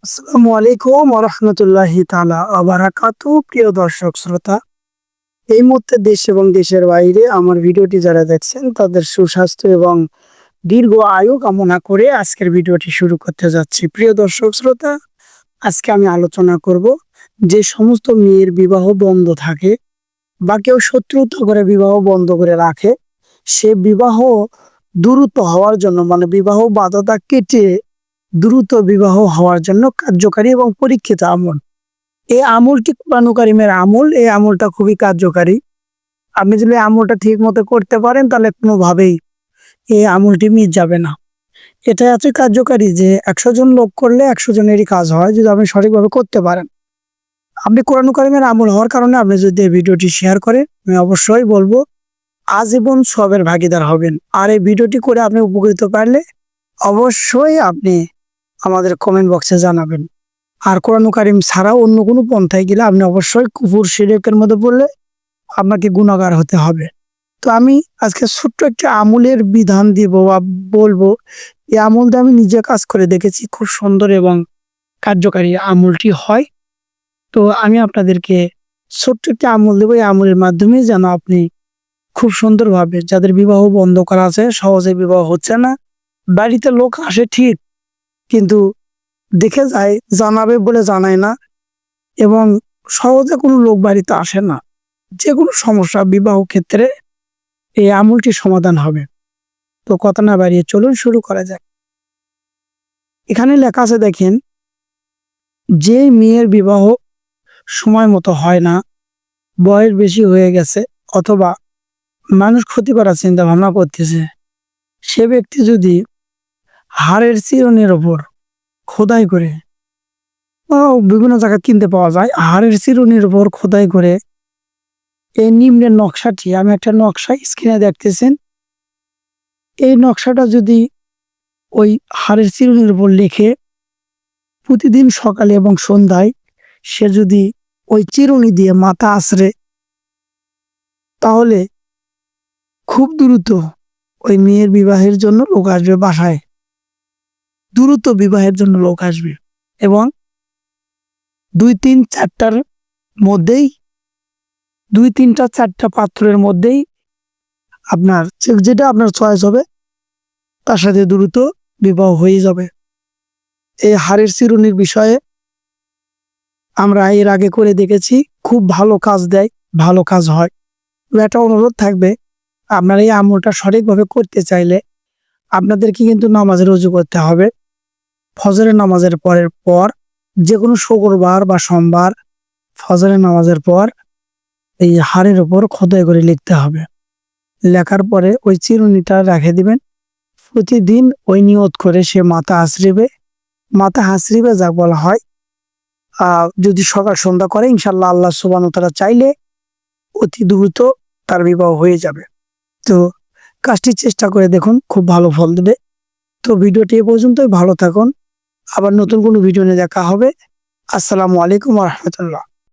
আসসালামু আলাইকুম ওয়া রাহমাতুল্লাহি তাআলা ওয়া বারাকাতুহু। প্রিয় দর্শক শ্রোতা, এই মুহূর্তে দেশ এবং দেশের বাইরে আমার ভিডিওটি যারা দেখছেন তাদের সুস্বাস্থ্য এবং দীর্ঘ আয়ু কামনা করে আজকের ভিডিওটি শুরু করতে যাচ্ছি। প্রিয় দর্শক শ্রোতা, আজকে আমি আলোচনা করব যে সমস্ত মেয়ের বিবাহ বন্ধ থাকে বা কেউ শত্রুতা করে বিবাহ বন্ধ করে রাখে, সে বিবাহ দ্রুত হওয়ার জন্য মানে বিবাহ বাধাটা কেটে দ্রুত বিবাহ হওয়ার জন্য কার্যকারী এবং পরীক্ষিত আমল। এই আমলটি কোরআন কারীমের আমল। এই আমলটা খুবই কার্যকারী। আপনি যদি আমলটা ঠিক মতো করতে পারেন তাহলে কোনোভাবেই এই আমলটি মিস যাবে না। এটা এত কার্যকারী যে ১০০ জন লোক করলে ১০০ জনেরই কাজ হয় যদি আপনি সঠিকভাবে করতে পারেন। আপনি কোরআন কারীমের আমল হওয়ার কারণে আপনি যদি এই ভিডিওটি শেয়ার করেন, আমি অবশ্যই বলবো আজীবন সবের ভাগীদার হবেন। আর এই ভিডিওটি করে আপনি উপকৃত পারলে অবশ্যই আপনি আমাদের কমেন্ট বক্সে জানাবেন। আর কোরআন কারীম ছাড়াও অন্য কোনো পন্থায় গেলে আপনি অবশ্যই কুফর শিরকের মধ্যে পড়লে আপনাকে গুনাহগার হতে হবে। তো আমি আজকে ছোট্ট একটা আমলের বিধান দিব বা বলবো। এই আমলটা আমি নিজে কাজ করে দেখেছি, খুব সুন্দর এবং কার্যকারী আমলটি হয়। তো আমি আপনাদেরকে ছোট্ট একটা আমল দেবো। এই আমলের মাধ্যমে যেন আপনি খুব সুন্দরভাবে, যাদের বিবাহ বন্ধ করা আছে, সহজে বিবাহ হচ্ছে না, বাড়িতে লোক আসে ঠিক কিন্তু দেখে যায়, জানাবে বলে জানায় না, এবং সহজে কোনো লোক বাড়িতে আসে না, যে কোনো সমস্যা বিবাহ ক্ষেত্রে এই আমলটি সমাধান হবে। তো কথা না বাড়িয়ে চলুন শুরু করা যাক। এখানে লেখা আছে দেখেন, যে মেয়ের বিবাহ সময় মতো হয় না, বয়স বেশি হয়ে গেছে, অথবা মানুষ ক্ষতি করার চিন্তা ভাবনা করতেছে, সে ব্যক্তি যদি হাড়ের চিরুনির ওপর খোদাই করে, বিভিন্ন জায়গায় কিনতে পাওয়া যায়, হাড়ের চিরুনির উপর খোদাই করে এই নিম্নের নকশাটি, আমি একটা নকশা স্ক্রিনে দেখতেছেন, এই নকশাটা যদি ওই হাড়ের চিরুনির উপর লিখে প্রতিদিন সকালে এবং সন্ধ্যায় সে যদি ওই চিরুনি দিয়ে মাথা আঁচড়ে, তাহলে খুব দ্রুত ওই মেয়ের বিবাহের জন্য লোক আসবে বাসায়। দ্রুত বিবাহের জন্য লোক আসবে এবং ২-৩-৪টার মধ্যেই, ২-৩-৪টা পাত্রের মধ্যেই আপনার যেটা আপনার চয়েস হবে তার সাথে দ্রুত বিবাহ হয়ে যাবে। এই হাড়ের চিরুনির বিষয়ে আমরা এর আগে করে দেখেছি, খুব ভালো কাজ দেয়, ভালো কাজ হয়। একটা অনুরোধ থাকবে, আপনারা এই আমলটা সঠিকভাবে করতে চাইলে আপনাদেরকে কিন্তু নামাজের রুজু করতে হবে। ফজরের নামাজের পর যে কোনো শুক্রবার বা সোমবার ফজরের নামাজের পর এই হাড়ের উপর খোদাই করে লিখতে হবে। লেখার পরে ওই চিরুনিটা রেখে দিবেন। প্রতিদিন ওই নিয়ত করে সে মাথা আঁচড়িবে। মাথা আঁচড়িবে যা বলা হয়, যদি সকাল সন্ধ্যা করে ইনশাল্লাহ আল্লাহ সুবহানাহু ওয়া তাআলা চাইলে অতি দ্রুত তার বিবাহ হয়ে যাবে। তো কাজটি চেষ্টা করে দেখুন, খুব ভালো ফল দেবে। তো ভিডিওটি এ পর্যন্তই, ভালো থাকুন। আবার নতুন কোনো ভিডিও নিয়ে দেখা হবে। আসসালামু আলাইকুম ওয়া রাহমাতুল্লাহ।